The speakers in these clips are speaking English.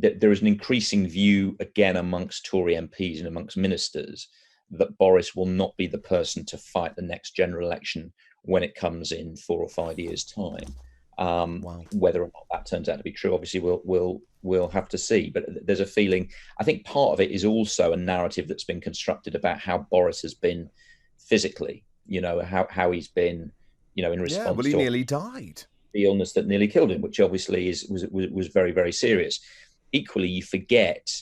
there is an increasing view again amongst Tory MPs and amongst ministers that Boris will not be the person to fight the next general election when it comes in 4 or 5 years' time. Wow. Whether or not that turns out to be true, obviously we'll have to see. But there's a feeling. I think part of it is also a narrative that's been constructed about how Boris has been physically. How he's been. In response. Yeah, well, he nearly died. The illness that nearly killed him, which obviously was very, very serious. Equally, you forget,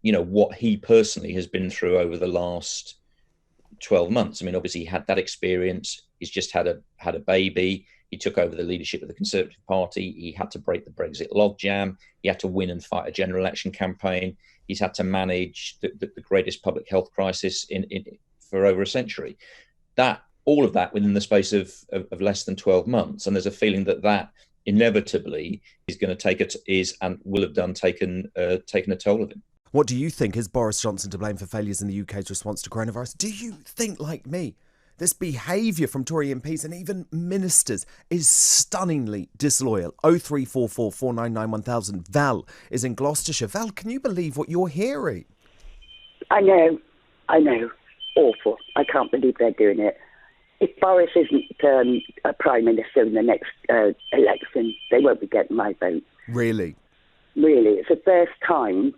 what he personally has been through over the last 12 months. I mean, obviously he had that experience. He's just had a baby. He took over the leadership of the Conservative Party. He had to break the Brexit logjam. He had to win and fight a general election campaign. He's had to manage the greatest public health crisis in for over a century. All of that within the space of less than 12 months. And there's a feeling that inevitably is going to will have taken a toll of him. What do you think? Is Boris Johnson to blame for failures in the UK's response to coronavirus? Do you think, like me, this behaviour from Tory MPs and even ministers is stunningly disloyal? 0344 499 1000. Val is in Gloucestershire. Val, can you believe what you're hearing? I know. Awful. I can't believe they're doing it. If Boris isn't a Prime Minister in the next election, they won't be getting my vote. Really? Really. It's the first time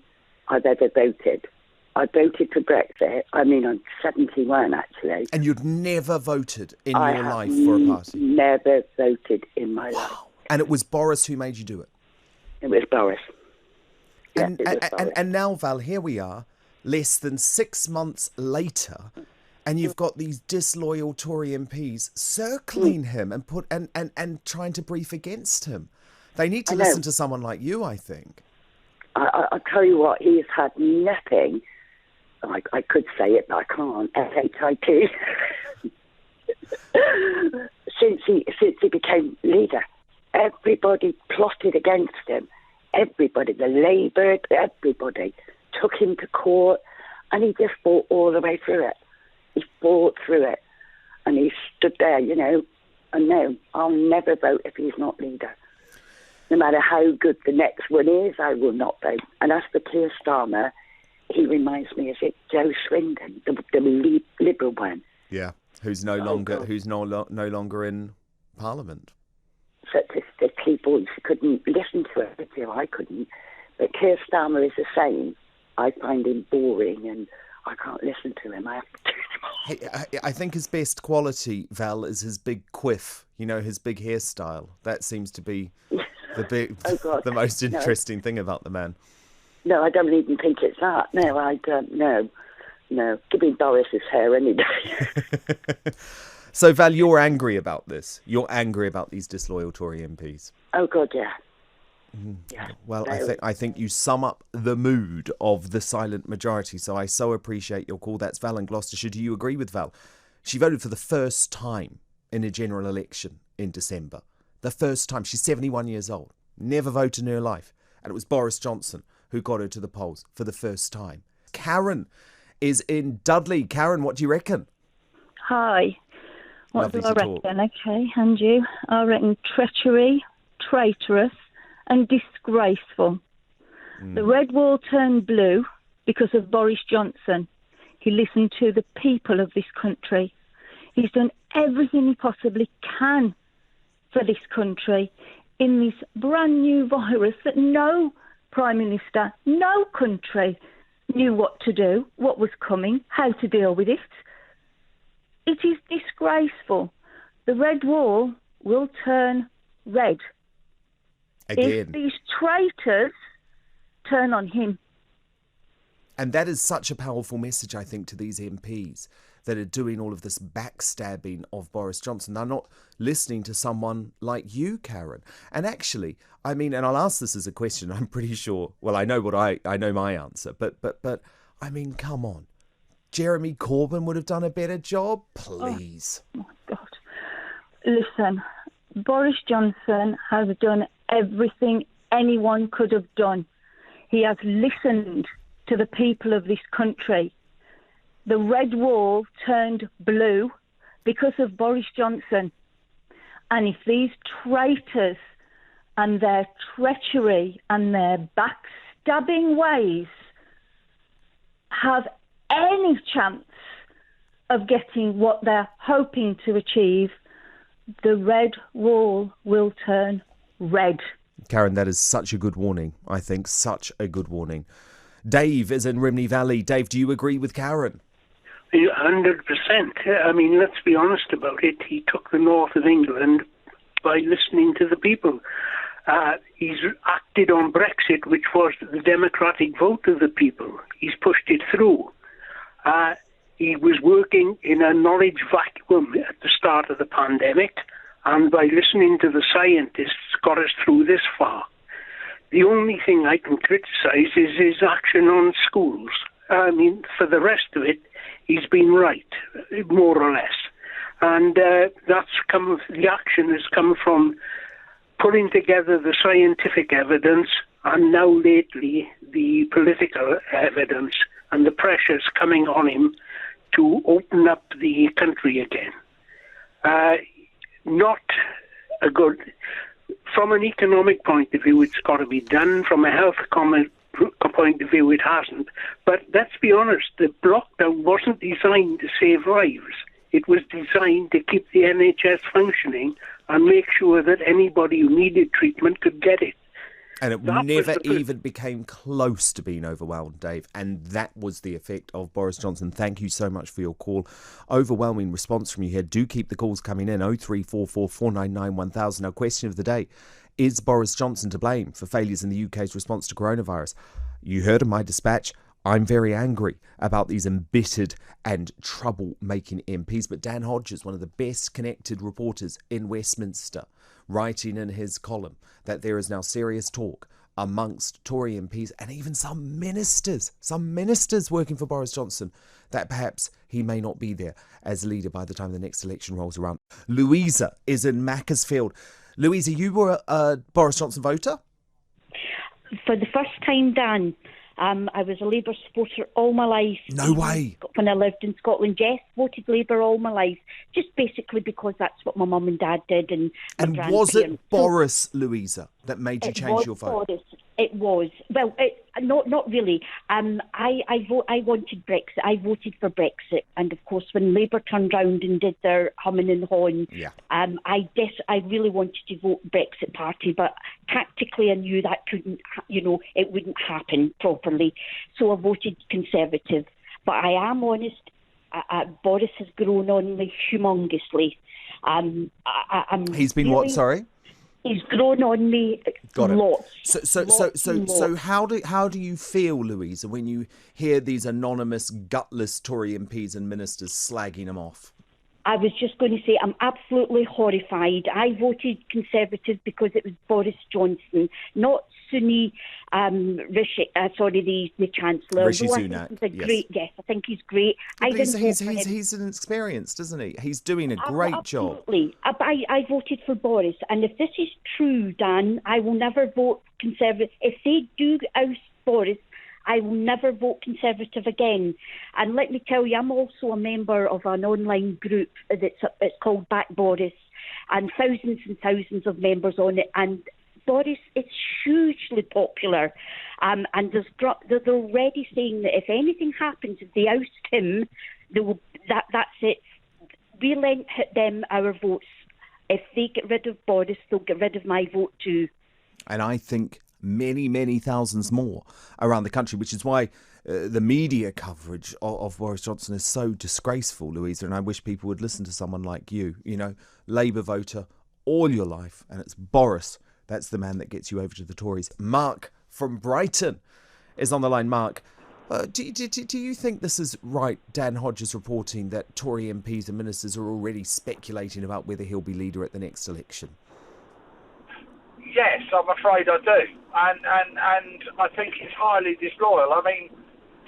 I've ever voted. I voted for Brexit. I mean, I'm 71, actually. And you'd never voted in your life for a party? Never voted in my life. And it was Boris who made you do it? It was Boris. And, and now, Val, here we are, less than 6 months later, and you've got these disloyal Tory MPs circling him and trying to brief against him. They need to listen to someone like you, I think. I'll tell you what, he's had nothing. I could say it, but I can't. SHIT. since he became leader, everybody plotted against him. Everybody, the Labour, everybody took him to court, and he just fought all the way through it. He fought through it, and he stood there, and no, I'll never vote if he's not leader. No matter how good the next one is, I will not vote. And as for Keir Starmer, he reminds me of Joe Swindon, the Liberal one. Yeah, who's no longer in Parliament. Such a sticky voice, couldn't listen to it. I couldn't. But Keir Starmer is the same. I find him boring, and I can't listen to him. I have to turn him off. I think his best quality, Val, is his big quiff. His big hairstyle. That seems to be the most interesting thing about the man. No, I don't even think it's that. No, I don't. No. Give me Boris's hair any day. So, Val, you're angry about this. You're angry about these disloyal Tory MPs. Oh, God, yeah. Yeah. Well, I think you sum up the mood of the silent majority, so I so appreciate your call. That's Val in Gloucestershire. Do you agree with Val? She voted for the first time in a general election in December. The first time. She's 71 years old. Never voted in her life. And it was Boris Johnson who got her to the polls for the first time. Karen is in Dudley. Karen, what do you reckon? Hi. What Lovely do I to talk. reckon? Okay, and you? I reckon treachery, traitorous, and disgraceful. The red wall turned blue because of Boris Johnson. He listened to the people of this country. He's done everything he possibly can for this country in this brand new virus that no Prime Minister, no country knew what to do, what was coming, how to deal with it. It is disgraceful. The red wall will turn red. Again. If these traitors turn on him. And that is such a powerful message, I think, to these MPs that are doing all of this backstabbing of Boris Johnson. They're not listening to someone like you, Karen. And actually, I mean, and I'll ask this as a question, I'm pretty sure, well, I know I know my answer, but I mean, come on. Jeremy Corbyn would have done a better job, please. Oh, my God. Listen, Boris Johnson has done everything anyone could have done. He has listened to the people of this country. The red wall turned blue because of Boris Johnson. And if these traitors and their treachery and their backstabbing ways have any chance of getting what they're hoping to achieve, the red wall will turn red. Karen, that is such a good warning, I think. Such a good warning. Dave is in Rhymney Valley. Dave, do you agree with Karen? 100%. I mean, let's be honest about it. He took the north of England by listening to the people. He's acted on Brexit, which was the democratic vote of the people. He's pushed it through. He was working in a knowledge vacuum at the start of the pandemic, and by listening to the scientists, got us through this far. The only thing I can criticise is his action on schools. I mean, for the rest of it, he's been right, more or less. And the action has come from putting together the scientific evidence and now lately the political evidence and the pressures coming on him to open up the country again. Not a good... From an economic point of view, it's got to be done. From a health point of view, it hasn't. But let's be honest, the lockdown wasn't designed to save lives. It was designed to keep the NHS functioning and make sure that anybody who needed treatment could get it. And it never even became close to being overwhelmed, Dave. And that was the effect of Boris Johnson. Thank you so much for your call. Overwhelming response from you here. Do keep the calls coming in. 0344 499 1000. Our question of the day. Is Boris Johnson to blame for failures in the UK's response to coronavirus? You heard in my dispatch, I'm very angry about these embittered and trouble-making MPs. But Dan Hodges, one of the best connected reporters in Westminster, writing in his column that there is now serious talk amongst Tory MPs and even some ministers working for Boris Johnson, that perhaps he may not be there as leader by the time the next election rolls around. Louisa is in Macclesfield. Louisa, you were a Boris Johnson voter? For the first time, Dan, I was a Labour supporter all my life. No way. When I lived in Scotland, yes, voted Labour all my life, just basically because that's what my mum and dad did. And was it Boris, Louisa, that made you change your vote? Boris. It was. Well, not really. I wanted Brexit. I voted for Brexit, and of course, when Labour turned round and did their humming and hawing, I really wanted to vote Brexit Party, but tactically I knew that couldn't, it wouldn't happen properly, so I voted Conservative. But I am honest, Boris has grown on me humongously. He's been really, what? Sorry. He's grown on me lots. So how do you feel, Louisa, when you hear these anonymous, gutless Tory MPs and ministers slagging him off? I was just going to say I'm absolutely horrified. I voted Conservative because it was Boris Johnson, not Sunni the Chancellor. Rishi Sunak, I think he's great. He's inexperienced, isn't he? He's doing a great job. Absolutely. I voted for Boris, and if this is true, Dan, I will never vote Conservative. If they do oust Boris, I will never vote Conservative again. And let me tell you, I'm also a member of an online group it's called Back Boris, and thousands of members on it. And Boris is hugely popular, and they're already saying that if anything happens, if they oust him, that's it. We lent them our votes. If they get rid of Boris, they'll get rid of my vote too. And I think many thousands more around the country, which is why the media coverage of Boris Johnson is so disgraceful, Louisa, and I wish people would listen to someone like you, Labour voter all your life, and it's Boris. That's the man that gets you over to the Tories. Mark from Brighton is on the line. Mark, do you think this is right, Dan Hodges reporting that Tory MPs and ministers are already speculating about whether he'll be leader at the next election? Yes, I'm afraid I do. And I think it's highly disloyal. I mean,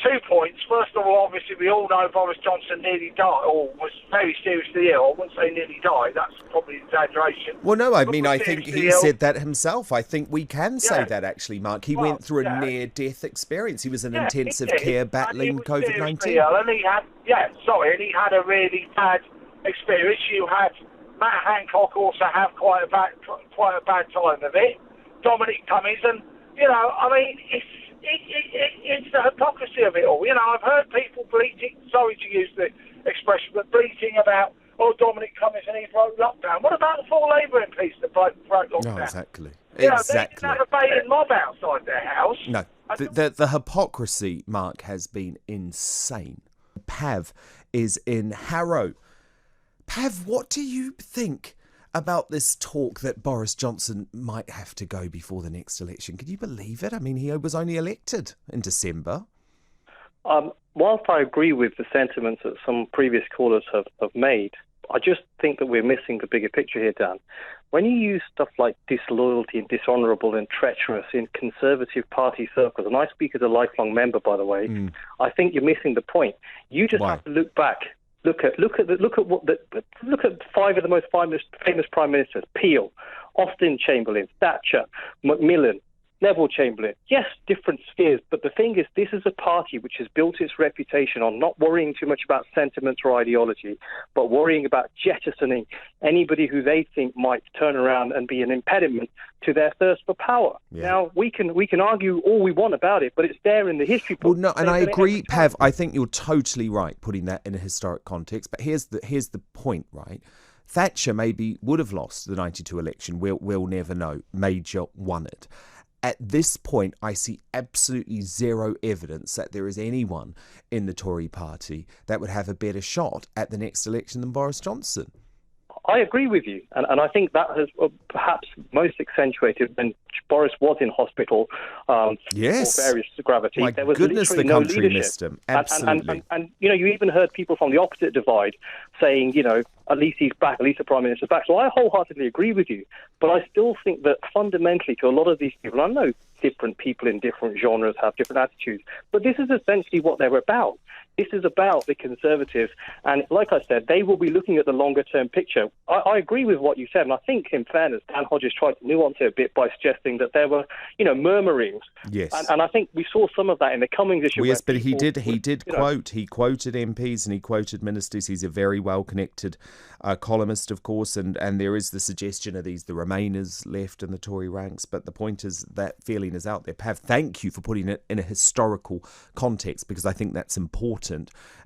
2 points. First of all, obviously, we all know Boris Johnson nearly died, or was very seriously ill. I wouldn't say nearly died. That's probably an exaggeration. Well, no, I mean, I think he said that himself. I think we can say that, actually, Mark. He went through a near-death experience. He was in intensive care battling COVID-19. And he had a really bad experience. You had Matt Hancock also have quite a bad time of it. Dominic Cummings, and it's the hypocrisy of it all. You know, I've heard people bleating, sorry to use the expression, but bleating about, Dominic Cummings and he broke lockdown. What about the 4 Labour MPs that broke lockdown? No, exactly. You know, Exactly. they didn't have a baying mob outside their house. No, the hypocrisy, Mark, has been insane. Pav is in Harrow. Pav, what do you think about this talk that Boris Johnson might have to go before the next election? Can you believe it? I mean, he was only elected in December. Whilst I agree with the sentiments that some previous callers have made, I just think that we're missing the bigger picture here, Dan. When you use stuff like disloyalty and dishonourable and treacherous in Conservative Party circles, and I speak as a lifelong member, by the way, I think you're missing the point. You just have to look back. Look at 5 of the most famous prime ministers: Peel, Austin Chamberlain, Thatcher, Macmillan, Neville Chamberlain. Yes, different spheres, but the thing is, this is a party which has built its reputation on not worrying too much about sentiments or ideology, but worrying about jettisoning anybody who they think might turn around and be an impediment to their thirst for power. Yeah. Now, we can argue all we want about it, but it's there in the history book. Well, no, and I agree, Pav. I think you're totally right putting that in a historic context. But here's the point, right? Thatcher maybe would have lost the 92 election. We'll never know. Major won it. At this point, I see absolutely zero evidence that there is anyone in the Tory party that would have a better shot at the next election than Boris Johnson. I agree with you, and I think that has perhaps most accentuated when Boris was in hospital for various gravity. My there was goodness, the no country leadership. missed him. Absolutely. And you know, you even heard people from the opposite divide saying, you know, at least he's back, at least the Prime Minister's back. So I wholeheartedly agree with you, but I still think that fundamentally to a lot of these people, I know different people in different genres have different attitudes, but this is essentially what they're about. This is about the Conservatives, and like I said, they will be looking at the longer-term picture. I agree with what you said, and I think, in fairness, Dan Hodges tried to nuance it a bit by suggesting that there were, you know, murmurings. Yes. And I think we saw some of that in the Cummings issue. Well, yes, but he quoted MPs and he quoted ministers. He's a very well-connected columnist, of course, and there is the suggestion of the Remainers left in the Tory ranks, but the point is that feeling is out there. Pav, thank you for putting it in a historical context, because I think that's important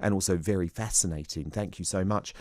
and also very fascinating. Thank you so much.